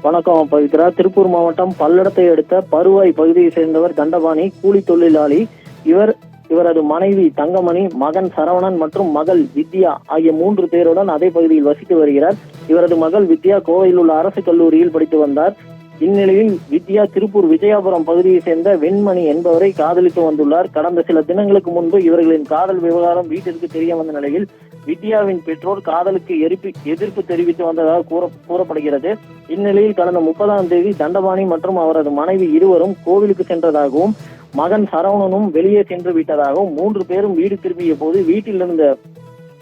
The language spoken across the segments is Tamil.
வணக்கம் பவித்ரா. திருப்பூர் மாவட்டம் பல்லடத்தை அடுத்த பருவாய் பகுதியை சேர்ந்தவர் தண்டபாணி, கூலி தொழிலாளி. இவரது மனைவி தங்கமணி, மகன் சரவணன் மற்றும் மகள் வித்யா ஆகிய 3 பேருடன் அதே பகுதியில் வசித்து வருகிறார். இவரது மகள் வித்யா கோவையில் உள்ள அரசு கல்லூரியில் படித்து வந்தார். இந்நிலையில் வித்யா திருப்பூர் விஜயாபுரம் பகுதியை சேர்ந்த வெண்மணி என்பவரை காதலித்து வந்துள்ளார். கடந்த சில தினங்களுக்கு முன்பு இவர்களின் காதல் விவகாரம் வீட்டிற்கு தெரிய வந்த நிலையில் வித்யாவின் பெற்றோர் காதலுக்கு எதிர்ப்பு தெரிவித்து வந்ததாக கூறப்படுகிறது. இந்நிலையில் கடந்த 30ஆம் தேதி தண்டபாணி மற்றும் அவரது மனைவி இருவரும் கோவிலுக்கு சென்றதாகவும், மகன் சரவணனும் வெளியே சென்று விட்டதாகவும், 3 பேரும் வீடு திரும்பிய போது வீட்டில் இருந்த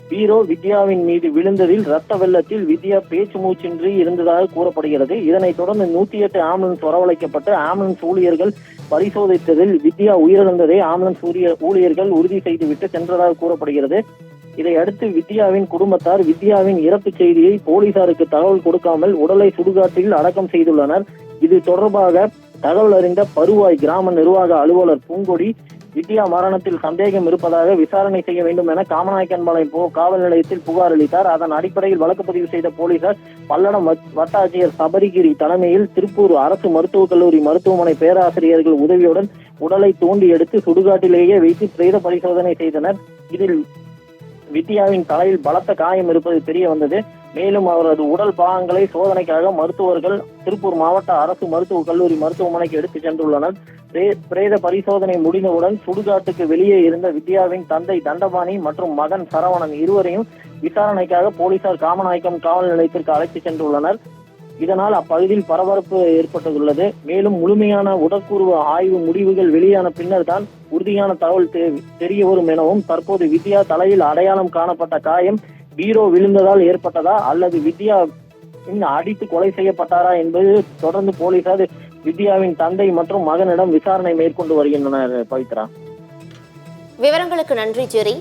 பீரோ வித்யாவின் மீது விழுந்ததில் ரத்த வெள்ளத்தில் வித்யா பேச்சு மூச்சின்றி இருந்ததாக கூறப்படுகிறது. இதனைத் தொடர்ந்து 108 ஆம்புலன்ஸ் வரவழைக்கப்பட்டு ஆம்புலன்ஸ் ஊழியர்கள் பரிசோதித்ததில் வித்யா உயிரிழந்ததை ஆம்புலன்ஸ் ஊழியர்கள் உறுதி செய்துவிட்டு சென்றதாக கூறப்படுகிறது. இதையடுத்து வித்யாவின் குடும்பத்தார் வித்யாவின் இறப்பு செய்தியை போலீசாருக்கு தகவல் கொடுக்காமல் உடலை சுடுகாட்டில் அடக்கம் செய்துள்ளனர். இது தொடர்பாக தகவல் அறிந்த பருவாய் கிராம நிர்வாக அலுவலர் பூங்கொடி, வித்யா மரணத்தில் சந்தேகம் இருப்பதாக விசாரணை செய்ய வேண்டும் என காமநாயக்கன்பாளையம் காவல் நிலையத்தில் புகார் அளித்தார். அதன் அடிப்படையில் வழக்கு பதிவு செய்த போலீசார் பல்லடம் வட்டாட்சியர் சபரிகிரி தலைமையில் திருப்பூர் அரசு மருத்துவக் கல்லூரி மருத்துவமனை பேராசிரியர்கள் உதவியுடன் உடலை தோண்டி எடுத்து சுடுகாட்டிலேயே வைத்து பிரேத பரிசோதனை செய்தனர். இதில் வித்யாவின் தலையில் பலத்த காயம் இருப்பது தெரிய வந்தது. மேலும் அவரது உடல் பாகங்களை சோதனைக்காக மருத்துவர்கள் திருப்பூர் மாவட்ட அரசு மருத்துவக் கல்லூரி மருத்துவமனைக்கு எடுத்துச் சென்றுள்ளனர். பிரேத பரிசோதனை முடிந்தவுடன் சுடுகாட்டுக்கு வெளியே இருந்த வித்யாவின் தந்தை தண்டபாணி மற்றும் மகன் சரவணன் இருவரையும் விசாரணைக்காக போலீசார் காமநாயக்கம் காவல் நிலையத்திற்கு அழைத்துச் சென்றுள்ளனர். இதனால் அப்பகுதியில் பரபரப்பு ஏற்பட்டுள்ளது. மேலும் முழுமையான உடற்கூறு ஆய்வு முடிவுகள் வெளியான பின்னர் தான் உறுதியான தகவல் தெரிய வரும் எனவும், தற்போது வித்யா தலையில் அடையாளம் காணப்பட்ட காயம் பீரோ விழுந்ததால் ஏற்பட்டதா அல்லது வித்யா அடித்து கொலை செய்யப்பட்டாரா என்பது தொடர்ந்து போலீசார் வித்யாவின் தந்தை மற்றும் மகனிடம் விசாரணை மேற்கொண்டு வருகின்றனர். பவித்ரா, விவரங்களுக்கு நன்றி ஜெரி.